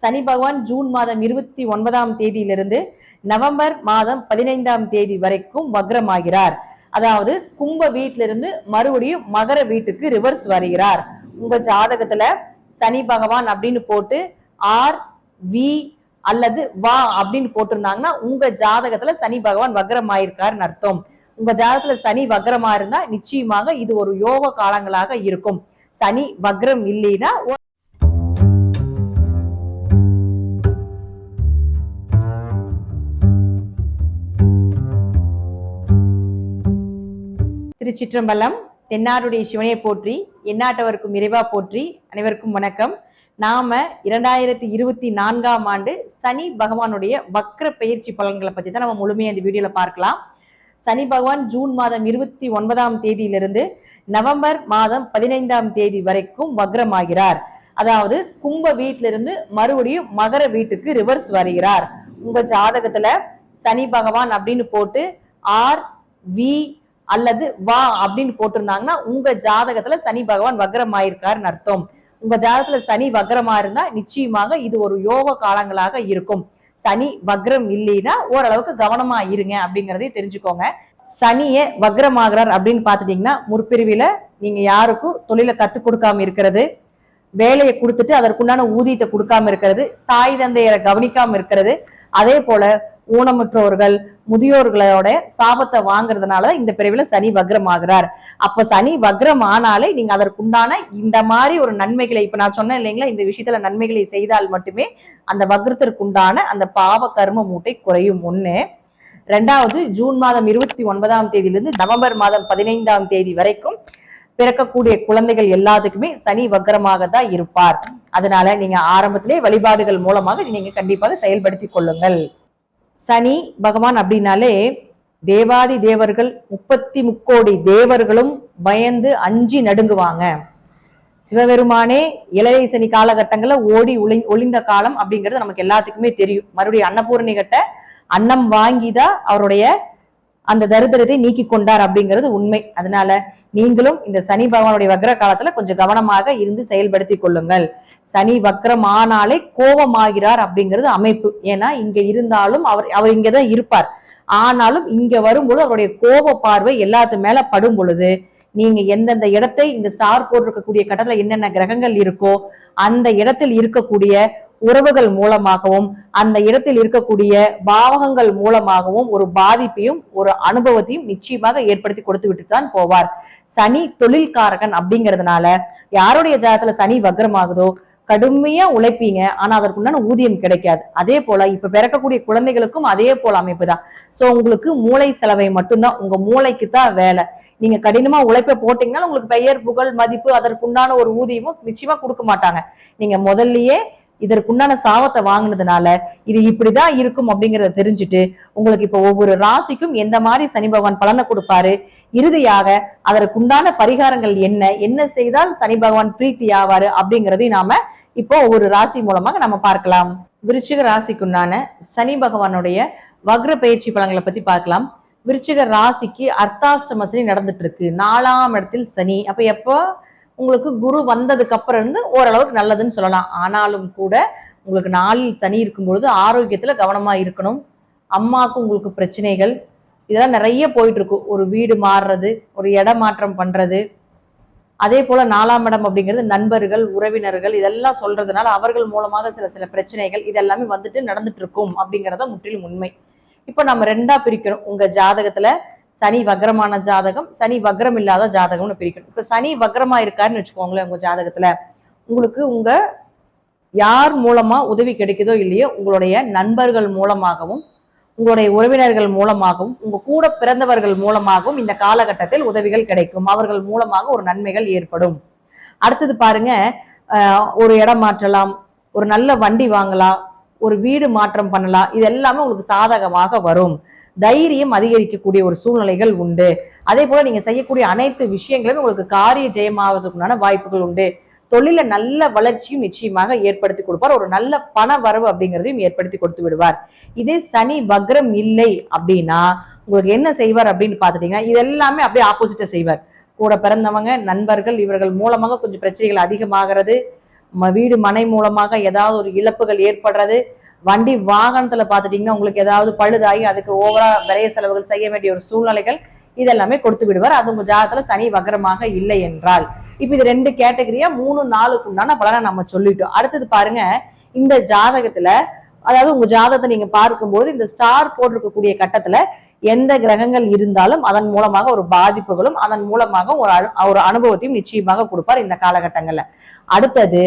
சனி பகவான் ஜூன் மாதம் 29ஆம் தேதியிலிருந்து நவம்பர் மாதம் 15ஆம் தேதி வரைக்கும் வக்ரமாகிறார். அதாவது கும்ப வீட்டிலிருந்து மறுபடியும் மகர வீட்டுக்கு ரிவர்ஸ் வருகிறார். உங்க ஜாதகத்துல சனி பகவான் அப்படின்னு போட்டு ஆர் வி அல்லது வா அப்படின்னு போட்டிருந்தாங்கன்னா உங்க ஜாதகத்துல சனி பகவான் வக்ரமாயிருக்காருன்னு அர்த்தம். உங்க ஜாதகத்துல சனி வக்ரமா இருந்தா நிச்சயமாக இது ஒரு யோக காலங்களாக இருக்கும். சனி வக்ரம் இல்லைன்னா திருச்சிற்றம்பலம். தென்னாடுடைய சிவனையை போற்றி, எந்நாட்டவருக்கும் இறைவா போற்றி. அனைவருக்கும் வணக்கம். நாம 2024ஆம் ஆண்டு சனி பகவானுடைய வக்ர பயிற்சி பலன்களை பத்தி தான் நம்ம முழுமையா இந்த வீடியோல பார்க்கலாம். சனி பகவான் ஜூன் மாதம் 29ஆம் தேதியிலிருந்து நவம்பர் மாதம் 15ஆம் தேதி வரைக்கும் வக்ரமாகிறார். அதாவது கும்ப வீட்டிலிருந்து மறுபடியும் மகர வீட்டுக்கு ரிவர்ஸ் வருகிறார். உங்க ஜாதகத்துல சனி பகவான் அப்படின்னு போட்டு ஆர் வி அல்லது வா அப்படின்னு போட்டிருந்தாங்கன்னா உங்க ஜாதகத்துல சனி பகவான் வக்ரமாயிருக்காருன்னு அர்த்தம். உங்க ஜாதகத்துல சனி வக்ரமா இருந்தா நிச்சயமாக இது ஒரு யோக காலங்களாக இருக்கும். சனி வக்ரம் இல்லைன்னா ஓரளவுக்கு கவனமா இருங்க அப்படிங்கறதையும் தெரிஞ்சுக்கோங்க. சனிய வக்ரமாகிறார் அப்படின்னு பாத்துட்டீங்கன்னா முற்பிரிவில நீங்க யாருக்கும் தொழிலை கத்து கொடுக்காம இருக்கிறது, வேலையை கொடுத்துட்டு அதற்குண்டான ஊதியத்தை கொடுக்காம இருக்கிறது, தாய் தந்தையரை கவனிக்காம இருக்கிறது, அதே போல ஊனமுற்றோர்கள் முதியோர்களோட சாபத்தை வாங்குறதுனால இந்த பிரிவுல சனி வக்ரம் ஆகிறார். அப்ப சனி வக்ரம் ஆனாலே நீங்க அதற்குண்டான இந்த மாதிரி ஒரு நன்மைகளை இப்ப நான் சொன்னேன் இல்லைங்களா, இந்த விஷயத்துல நன்மைகளை செய்தால் மட்டுமே அந்த வக்ரத்திற்குண்டான அந்த பாவ கர்ம மூட்டை குறையும். ஒண்ணு. ரெண்டாவது, ஜூன் மாதம் 29ஆம் தேதியிலிருந்து நவம்பர் மாதம் 15ஆம் தேதி வரைக்கும் பிறக்கக்கூடிய குழந்தைகள் எல்லாத்துக்குமே சனி வக்ரமாக தான் இருப்பார். அதனால நீங்க ஆரம்பத்திலே வழிபாடுகள் மூலமாக நீங்க கண்டிப்பாக செயல்படுத்தி கொள்ளுங்கள். சனி பகவான் அப்படின்னாலே தேவாதி தேவர்கள் 33 தேவர்களும் பயந்து அஞ்சி நடுங்குவாங்க. சிவபெருமானே இளைய சனி காலகட்டங்கள்ல ஓடி ஒளிந்த காலம் அப்படிங்கிறது நமக்கு எல்லாத்துக்குமே தெரியும். மறுபடியும் அன்னபூரணி கட்ட அன்னம் வாங்கிதான் அவருடைய அந்த தரித்திரத்தை நீக்கி கொண்டார் அப்படிங்கிறது உண்மை. அதனால நீங்களும் இந்த சனி பகவானுடைய வக்ர காலத்துல கொஞ்சம் கவனமாக இருந்து செயல்படுத்தி கொள்ளுங்கள். சனி வக்ரம் ஆனாலே கோபமாகிறார் அப்படிங்கிறது அமைப்பு. ஏன்னா இங்க இருந்தாலும் அவர் இங்கதான் இருப்பார். ஆனாலும் இங்க வரும்பொழுது அவருடைய கோப பார்வை எல்லாத்து மேல படும் பொழுது நீங்க எந்தெந்த இடத்தை இந்த ஸ்டார் போட்டிருக்கக்கூடிய கட்டத்துல என்னென்ன கிரகங்கள் இருக்கோ அந்த இடத்தில் இருக்கக்கூடிய உறவுகள் மூலமாகவும் அந்த இடத்தில் இருக்கக்கூடிய பாவகங்கள் மூலமாகவும் ஒரு பாதிப்பையும் ஒரு அனுபவத்தையும் நிச்சயமாக ஏற்படுத்தி கொடுத்து விட்டு தான் போவார். சனி தொழில்காரகன் அப்படிங்கிறதுனால யாருடைய ஜாதகத்துல சனி வக்ரமாகுதோ கடுமையா உழைப்பீங்க, ஆனா அதற்குண்டான ஊதியம் கிடைக்காது. அதே போல இப்ப பிறக்கக்கூடிய குழந்தைகளுக்கும் அதே போல அமைப்பு தான். சோ உங்களுக்கு மூளை செலவை மட்டும்தான், உங்க மூளைக்கு தான் வேலை. நீங்க கடினமா உழைப்ப போட்டீங்கன்னா உங்களுக்கு பெயர் புகழ் மதிப்பு அதற்குண்டான ஒரு ஊதியமும் நிச்சயமா கொடுக்க மாட்டாங்க. நீங்க முதல்லயே இதற்குண்டான சாபத்தை வாங்கினதுனால இது இப்படிதான் இருக்கும் அப்படிங்கறத தெரிஞ்சுட்டு உங்களுக்கு இப்ப ஒவ்வொரு ராசிக்கும் எந்த மாதிரி சனி பகவான் பலனை கொடுப்பாரு, இறுதியாக அதற்குண்டான பரிகாரங்கள் என்ன செய்தால் சனி பகவான் பிரீத்தி ஆவாரு அப்படிங்கறதையும் நாம இப்போ ஒவ்வொரு ராசி மூலமாக நம்ம பார்க்கலாம். விருச்சிக ராசிக்குண்டான சனி பகவானுடைய வக்ர பயிற்சி பலன்களை பத்தி பார்க்கலாம். விருச்சிக ராசிக்கு அர்த்தாஷ்டம சனி நடந்துட்டு இருக்கு. 4ஆம் இடத்தில் சனி. அப்ப எப்போ உங்களுக்கு குரு வந்ததுக்கு அப்புறம் இருந்து ஓரளவுக்கு நல்லதுன்னு சொல்லலாம். ஆனாலும் கூட உங்களுக்கு 4இல் சனி இருக்கும் பொழுது ஆரோக்கியத்துல கவனமா இருக்கணும். அம்மாவுக்கு உங்களுக்கு பிரச்சனைகள் இதெல்லாம் நிறைய போயிட்டு இருக்கும். ஒரு வீடு மாறுறது, ஒரு இடம் மாற்றம் பண்றது, அதே போல 4ஆம் இடம் அப்படிங்கிறது நண்பர்கள் உறவினர்கள் இதெல்லாம் சொல்றதுனால அவர்கள் மூலமாக சில பிரச்சனைகள் இதெல்லாமே வந்துட்டு நடந்துட்டு இருக்கும் அப்படிங்கிறத முற்றிலும் உண்மை. இப்ப நம்ம ரெண்டா பிரிக்கணும். உங்க ஜாதகத்துல சனி வக்ரமான ஜாதகம், சனி வக்ரம் இல்லாத ஜாதகம்னு பிரிக்கணும். இப்ப சனி வக்ரமா இருக்காருன்னு வச்சுக்கோங்களேன், உங்க ஜாதகத்துல உங்களுக்கு உங்க யார் மூலமா உதவி கிடைக்குதோ இல்லையோ உங்களுடைய நண்பர்கள் மூலமாகவும் உங்களுடைய உறவினர்கள் மூலமாகவும் உங்க கூட பிறந்தவர்கள் மூலமாகவும் இந்த காலகட்டத்தில் உதவிகள் கிடைக்கும். அவர்கள் மூலமாக ஒரு நன்மைகள் ஏற்படும். அடுத்தது பாருங்க, ஒரு இடம் மாற்றலாம், ஒரு நல்ல வண்டி வாங்கலாம், ஒரு வீடு மாற்றம் பண்ணலாம். இது எல்லாமே உங்களுக்கு சாதகமாக வரும். தைரியம் அதிகரிக்கக்கூடிய ஒரு சூழ்நிலைகள் உண்டு. அதே போல நீங்க செய்யக்கூடிய அனைத்து விஷயங்களும் உங்களுக்கு காரிய ஜெயமாவதற்குண்டான வாய்ப்புகள் உண்டு. தொழில நல்ல வளர்ச்சியும் நிச்சயமாக ஏற்படுத்தி கொடுப்பார். ஒரு நல்ல பண வரவு அப்படிங்கிறதையும் ஏற்படுத்தி கொடுத்து விடுவார். இதே சனி வக்ரம் இல்லை அப்படின்னா உங்களுக்கு என்ன செய்வார் அப்படின்னு பாத்துட்டீங்கன்னா இது எல்லாமே அப்படியே ஆப்போசிட்டா செய்வார். கூட பிறந்தவங்க நண்பர்கள் இவர்கள் மூலமாக கொஞ்சம் பிரச்சனைகள் அதிகமாகிறது, வீடு மனை மூலமாக ஏதாவது ஒரு இழப்புகள் ஏற்படுறது, வண்டி வாகனத்துல பாத்துட்டீங்கன்னா உங்களுக்கு ஏதாவது பழுதாகி அதுக்கு ஓவரா விரைய செலவுகள் செய்ய வேண்டிய ஒரு சூழ்நிலைகள் இதெல்லாமே கொடுத்து விடுவார். அது உங்க ஜாதகத்துல சனி வக்ரமாக இல்லை என்றால். இப்ப இது 2 கேட்டகரியா 3 4க்கு உண்டான பலனை நம்ம சொல்லிட்டோம். அடுத்தது பாருங்க, இந்த ஜாதகத்துல அதாவது உங்க ஜாதகத்தை நீங்க பார்க்கும்போது இந்த ஸ்டார் போட்டிருக்கக்கூடிய கட்டத்துல எந்த கிரகங்கள் இருந்தாலும் அதன் மூலமாக ஒரு பாதிப்புகளும் அதன் மூலமாக ஒரு அனுபவத்தையும் நிச்சயமாக கொடுப்பார் இந்த காலகட்டங்கள்ல. அடுத்தது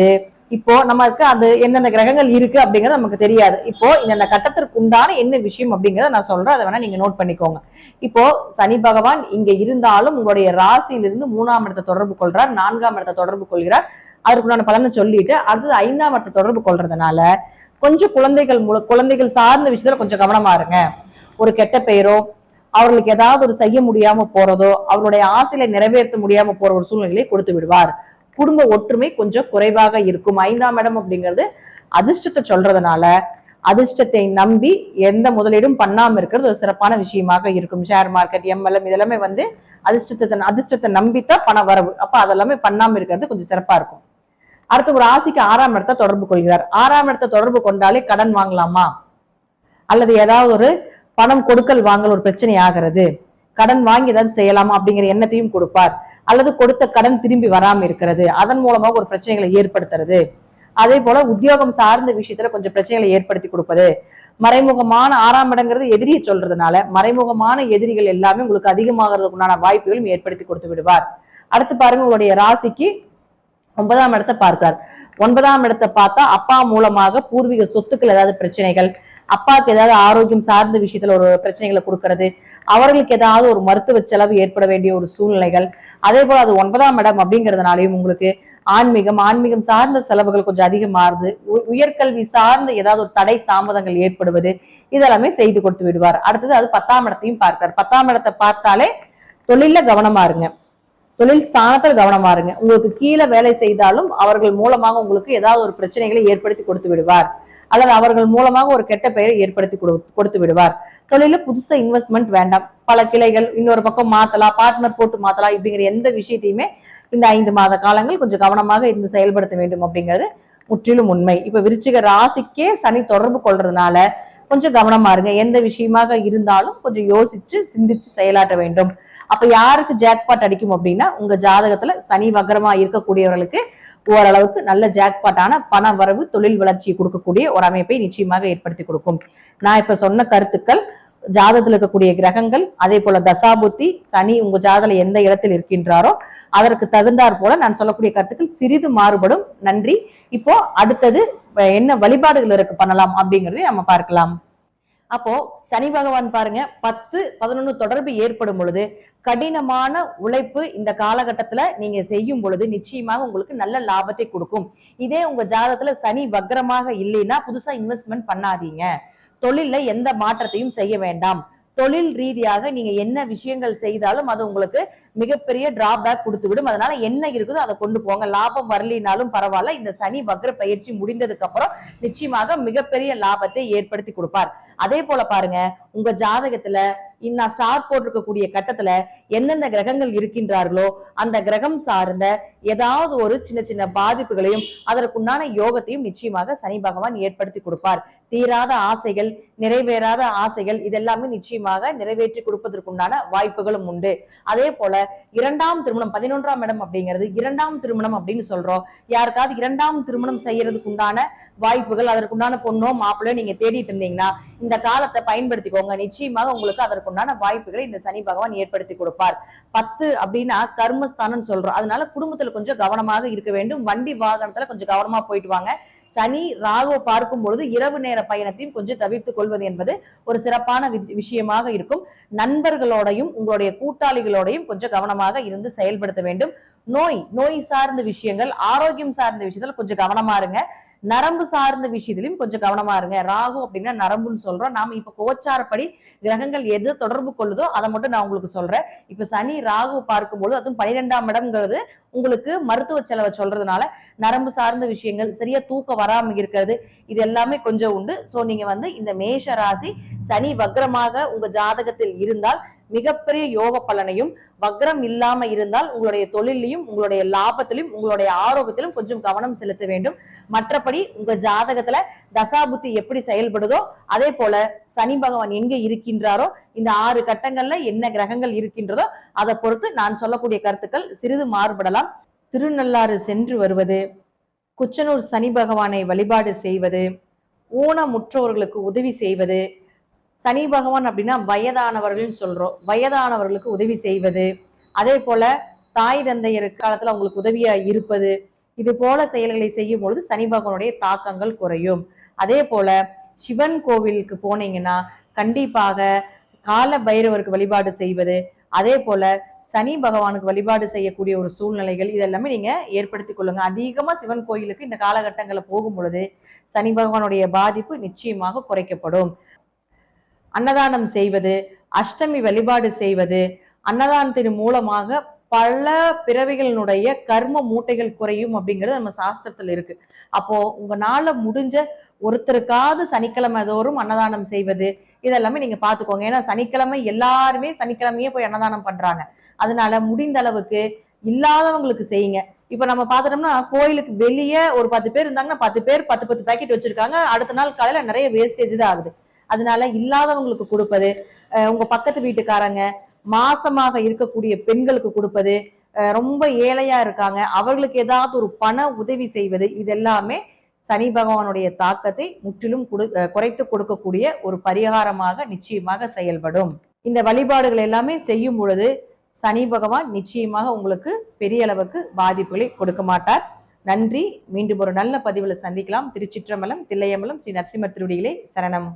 இப்போ நமக்கு அது எந்தெந்த கிரகங்கள் இருக்கு அப்படிங்கிறது நமக்கு தெரியாது. இப்போ இந்த கட்டத்திற்கு உண்டான என்ன விஷயம் அப்படிங்கிறத நான் சொல்றேன், அதை வேணா நீங்க நோட் பண்ணிக்கோங்க. இப்போ சனி பகவான் இங்க இருந்தாலும் உங்களுடைய ராசியிலிருந்து 3ஆம் இடத்தை தொடர்பு கொள்றார், 4ஆம் இடத்தை தொடர்பு கொள்கிறார். அதற்குண்டான பலனை சொல்லிட்டு அடுத்தது 5ஆம் இடத்தை தொடர்பு கொள்றதுனால கொஞ்சம் குழந்தைகள் சார்ந்த விஷயத்துல கொஞ்சம் கவனமா இருங்க. ஒரு கெட்ட பெயரோ, அவர்களுக்கு ஏதாவது ஒரு செய்ய முடியாம போறதோ, அவருடைய ஆசைகளை நிறைவேற்ற முடியாம போற ஒரு சூழ்நிலையை கொடுத்து விடுவார். குடும்ப ஒற்றுமை கொஞ்சம் குறைவாக இருக்கும். 5ஆம் இடம் அப்படிங்கிறது அதிர்ஷ்டத்தை சொல்றதுனால அதிர்ஷ்டத்தை நம்பி எந்த முதலீடும் பண்ணாம இருக்கிறது ஒரு சிறப்பான விஷயமாக இருக்கும். ஷேர் மார்க்கெட், MLM இதெல்லாமே அதிர்ஷ்டத்தை நம்பித்தான் பணம் வரவு. அப்ப அதெல்லாமே பண்ணாம இருக்கிறது கொஞ்சம் சிறப்பா இருக்கும். அடுத்து ஒரு ராசிக்கு 6ஆம் இடத்தை தொடர்பு கொள்கிறார். 6ஆம் இடத்தை தொடர்பு கொண்டாலே கடன் வாங்கலாமா, அல்லது ஏதாவது ஒரு பணம் கொடுக்கல் வாங்கல் ஒரு பிரச்சனை ஆகிறது, கடன் வாங்கி ஏதாவது செய்யலாமா அப்படிங்கிற எண்ணத்தையும் கொடுப்பார். அல்லது கொடுத்த கடன் திரும்பி வராம இருக்கிறது, அதன் மூலமாக ஒரு பிரச்சனைகளை ஏற்படுத்துறது. அதே போல உத்தியோகம் சார்ந்த விஷயத்துல கொஞ்சம் பிரச்சனைகளை ஏற்படுத்தி கொடுப்பது. மறைமுகமான 6ஆம் இடங்கிறது எதிரியை சொல்றதுனால மறைமுகமான எதிரிகள் எல்லாமே உங்களுக்கு அதிகமாகிறதுக்கு உண்டான வாய்ப்புகளும் ஏற்படுத்தி கொடுத்து விடுவார். அடுத்து பாருங்க, உங்களுடைய ராசிக்கு 9ஆம் இடத்தை பார்க்கிறார். 9ஆம் இடத்தை பார்த்தா அப்பா மூலமாக பூர்வீக சொத்துக்கள் ஏதாவது பிரச்சனைகள், அப்பாவுக்கு ஏதாவது ஆரோக்கியம் சார்ந்த விஷயத்துல ஒரு பிரச்சனைகளை கொடுக்கறது, அவர்களுக்கு ஏதாவது ஒரு மருத்துவ செலவு ஏற்பட வேண்டிய ஒரு சூழ்நிலைகள். அதே போல அது 9ஆம் இடம் அப்படிங்கிறதுனாலையும் உங்களுக்கு ஆன்மீகம் சார்ந்த செலவுகள் கொஞ்சம் அதிகமாறுது. உயர்கல்வி சார்ந்த ஏதாவது ஒரு தடை தாமதங்கள் ஏற்படுவது இதெல்லாமே செய்து கொடுத்து விடுவார். அடுத்தது அது 10ஆம் இடத்தையும் பார்க்கிறார். 10ஆம் இடத்தை பார்த்தாலே தொழில கவனமா இருங்க, தொழில் ஸ்தானத்தில் கவனமா இருங்க. உங்களுக்கு கீழே வேலை செய்தாலும் அவர்கள் மூலமாக உங்களுக்கு ஏதாவது ஒரு பிரச்சனைகளை ஏற்படுத்தி கொடுத்து விடுவார், அல்லது அவர்கள் மூலமாக ஒரு கெட்ட பெயரை ஏற்படுத்தி கொடுத்து விடுவார். தொழில புதுசா இன்வெஸ்ட்மெண்ட் வேண்டாம், பல கிளைகள் இன்னொரு பக்கம் மாத்தலாம், பார்ட்னர் போட்டு மாத்தலாம், இப்படிங்கிற எந்த விஷயத்தையுமே இந்த 5 மாத காலங்கள் கொஞ்சம் கவனமாக இருந்து செயல்படுத்த வேண்டும் அப்படிங்கிறது முற்றிலும் உண்மை. இப்ப விருச்சிக ராசிக்கே சனி தொடர்பு கொள்றதுனால கொஞ்சம் கவனமா இருங்க. எந்த விஷயமாக இருந்தாலும் கொஞ்சம் யோசிச்சு சிந்திச்சு செயலாற்ற வேண்டும். அப்ப யாருக்கு ஜாக்பாட் அடிக்கும் அப்படின்னா, உங்க ஜாதகத்துல சனி வக்ரமா இருக்கக்கூடியவர்களுக்கு ஓரளவுக்கு நல்ல ஜாக்பாட்டான பண வரவு, தொழில் வளர்ச்சியை கொடுக்கக்கூடிய ஒரு அமைப்பை நிச்சயமாக ஏற்படுத்தி கொடுக்கும். நான் இப்ப சொன்ன கருத்துக்கள் ஜாதகத்தில் இருக்கக்கூடிய கிரகங்கள், அதே போல தசாபுத்தி, சனி உங்க ஜாதகத்துல எந்த இடத்தில் இருக்கின்றாரோ அதற்கு தகுந்தாற் போல நான் சொல்லக்கூடிய கருத்துக்கள் சிறிது மாறுபடும். நன்றி. இப்போ அடுத்தது என்ன வழிபாடுகள் இருக்கு பண்ணலாம் அப்படிங்கறதையும் நம்ம பார்க்கலாம். அப்போ சனி பகவான் பாருங்க 10, 11 தொடர்பு ஏற்படும் பொழுது கடினமான உழைப்பு இந்த காலகட்டத்துல நீங்க செய்யும் பொழுது நிச்சயமாக உங்களுக்கு நல்ல லாபத்தை கொடுக்கும். இதே உங்க ஜாதகத்துல சனி வக்ரமாக இல்லைன்னா புதுசா இன்வெஸ்ட்மெண்ட் பண்ணாதீங்க. தொழில்ல எந்த மாற்றத்தையும் செய்ய வேண்டாம். தொழில் ரீதியாக நீங்க என்ன விஷயங்கள் செய்தாலும் அது உங்களுக்கு மிகப்பெரிய டிராபேக் கொடுத்து விடும். அதனால என்ன இருக்குதோ அதை கொண்டு போங்க. லாபம் வரலினாலும் பரவாயில்ல, இந்த சனி வக்ர பயிற்சி முடிந்ததுக்கு அப்புறம் நிச்சயமாக மிகப்பெரிய லாபத்தை ஏற்படுத்தி கொடுப்பார். அதே போல பாருங்க, உங்க ஜாதகத்துல இன்னும் ஸ்டார் போட்டிருக்கக்கூடிய கட்டத்துல எந்தெந்த கிரகங்கள் இருக்கின்றார்களோ அந்த கிரகம் சார்ந்த ஏதாவது ஒரு சின்ன சின்ன பாதிப்புகளையும் அதற்குண்டான யோகத்தையும் நிச்சயமாக சனி பகவான் ஏற்படுத்தி கொடுப்பார். தீராத ஆசைகள், நிறைவேறாத ஆசைகள் இதெல்லாமே நிச்சயமாக நிறைவேற்றி கொடுப்பதற்குண்டான வாய்ப்புகளும் உண்டு. அதே போல 2ஆம் திருமணம், 11ஆம் இடம் அப்படிங்கிறது 2ஆம் திருமணம் அப்படின்னு சொல்றோம். யாருக்காவது 2ஆம் திருமணம் செய்யறதுக்கு உண்டான வாய்ப்புகள், அதற்குண்டான பொண்ணோ மாப்பிள்ளையோ நீங்க தேடிட்டு இருந்தீங்கன்னா இந்த காலத்தை பயன்படுத்திக்கோங்க. நிச்சயமாக உங்களுக்கு அதற்குண்டான வாய்ப்புகளை இந்த சனி பகவான் ஏற்படுத்தி கொடுப்பார். 10 அப்படின்னா கர்மஸ்தானம் சொல்றோம். அதனால குடும்பத்துல கொஞ்சம் கவனமாக இருக்க வேண்டும். வண்டி வாகனத்துல கொஞ்சம் கவனமா போயிட்டு வாங்க. சனி ராகு பார்க்கும் பொழுது இரவு நேர பயணத்தையும் கொஞ்சம் தவிர்த்துக் கொள்வது என்பது ஒரு சிறப்பான விஷயமாக இருக்கும். நண்பர்களோடையும் உங்களுடைய கூட்டாளிகளோடையும் கொஞ்சம் கவனமாக இருந்து செயல்படுத்த வேண்டும். நோய் சார்ந்த விஷயங்கள், ஆரோக்கியம் சார்ந்த விஷயத்துல கொஞ்சம் கவனமா இருங்க. நரம்பு சார்ந்த விஷயத்திலையும் கொஞ்சம் கவனமா இருங்க. ராகு அப்படின்னா நரம்புன்னு சொல்றோம். நாம இப்ப கோச்சாரப்படி கிரகங்கள் எது தொடர்பு கொள்ளுதோ அதை மட்டும் நான் உங்களுக்கு சொல்றேன். இப்ப சனி ராகு பார்க்கும்போது அதுவும் 12ஆம் இடம்ங்கிறது உங்களுக்கு மருத்துவ செலவை சொல்றதுனால நரம்பு சார்ந்த விஷயங்கள், சரியா தூக்கம் வராம இருக்கிறது, இது எல்லாமே கொஞ்சம் உண்டு. சோ நீங்க இந்த மேஷ ராசி சனி வக்ரமாக உங்க ஜாதகத்தில் இருந்தால் மிகப்பெரிய யோக பலனையும், வக்ரம் இல்லாம இருந்தால் உங்களுடைய தொழிலையும் உங்களுடைய லாபத்திலும் உங்களுடைய ஆரோக்கியத்திலும் கொஞ்சம் கவனம் செலுத்த வேண்டும். மற்றபடி உங்க ஜாதகத்துல தசாபுத்தி எப்படி செயல்படுதோ அதே போல சனி பகவான் எங்க இருக்கின்றாரோ இந்த 6 கட்டங்கள்ல என்ன கிரகங்கள் இருக்கின்றதோ அதை பொறுத்து நான் சொல்லக்கூடிய கருத்துக்கள் சிறிது மாறுபடலாம். திருநள்ளாறு சென்று வருவது, குச்சனூர் சனி பகவானை வழிபாடு செய்வது, ஊனமுற்றோர்களுக்கு உதவி செய்வது, சனி பகவான் அப்படின்னா வயதானவர்கள் சொல்றோம், வயதானவர்களுக்கு உதவி செய்வது, அதே போல தாய் தந்தையருக்கு காலத்துல அவங்களுக்கு உதவியா இருப்பது, இது போல செயல்களை செய்யும் பொழுது சனி பகவானுடைய தாக்கங்கள் குறையும். அதே போல சிவன் கோவிலுக்கு போனீங்கன்னா கண்டிப்பாக கால பைரவருக்கு வழிபாடு செய்வது, அதே போல சனி பகவானுக்கு வழிபாடு செய்யக்கூடிய ஒரு சூழ்நிலைகள் இதெல்லாமே நீங்க ஏற்படுத்தி கொள்ளுங்க. அதிகமா சிவன் கோயிலுக்கு இந்த காலகட்டங்களை போகும் பொழுது சனி பகவானுடைய பாதிப்பு நிச்சயமாக குறைக்கப்படும். அன்னதானம் செய்வது, அஷ்டமி வழிபாடு செய்வது, அன்னதானத்தின் மூலமாக பல பிறவிகளினுடைய கர்ம மூட்டைகள் குறையும் அப்படிங்கிறது நம்ம சாஸ்திரத்துல இருக்கு. அப்போ உங்களால முடிஞ்ச ஒருத்தருக்காவது சனிக்கிழமை தோறும் அன்னதானம் செய்வது இதெல்லாமே நீங்க பாத்துக்கோங்க. ஏன்னா சனிக்கிழமை எல்லாருமே சனிக்கிழமையே போய் அன்னதானம் பண்றாங்க. அதனால முடிந்த அளவுக்கு இல்லாதவங்களுக்கு செய்யுங்க. இப்ப நம்ம பாத்துட்டோம்னா கோயிலுக்கு வெளியே ஒரு 10 பேர் இருந்தாங்கன்னா 10 பேர் 10 பேக்கெட் வச்சிருக்காங்க. அடுத்த நாள் காலையில நிறைய வேஸ்டேஜ் தான் ஆகுது. அதனால இல்லாதவங்களுக்கு கொடுப்பது, உங்க பக்கத்து வீட்டுக்காரங்க, மாசமாக இருக்கக்கூடிய பெண்களுக்கு கொடுப்பது, ரொம்ப ஏழையா இருக்காங்க அவர்களுக்கு ஏதாவது ஒரு பண உதவி செய்வது, இது எல்லாமே சனி பகவானுடைய தாக்கத்தை முற்றிலும் குறைத்து கொடுக்கக்கூடிய ஒரு பரிகாரமாக நிச்சயமாக செயல்படும். இந்த வழிபாடுகள் எல்லாமே செய்யும் பொழுது சனி பகவான் நிச்சயமாக உங்களுக்கு பெரிய அளவுக்கு பாதிப்புகளை கொடுக்க மாட்டார். நன்றி. மீண்டும் ஒரு நல்ல பதிவுல சந்திக்கலாம். திருச்சிற்றம்பலம், தில்லையம்பலம், ஸ்ரீ நரசிம்மர் திருவடிகளே சரணம்.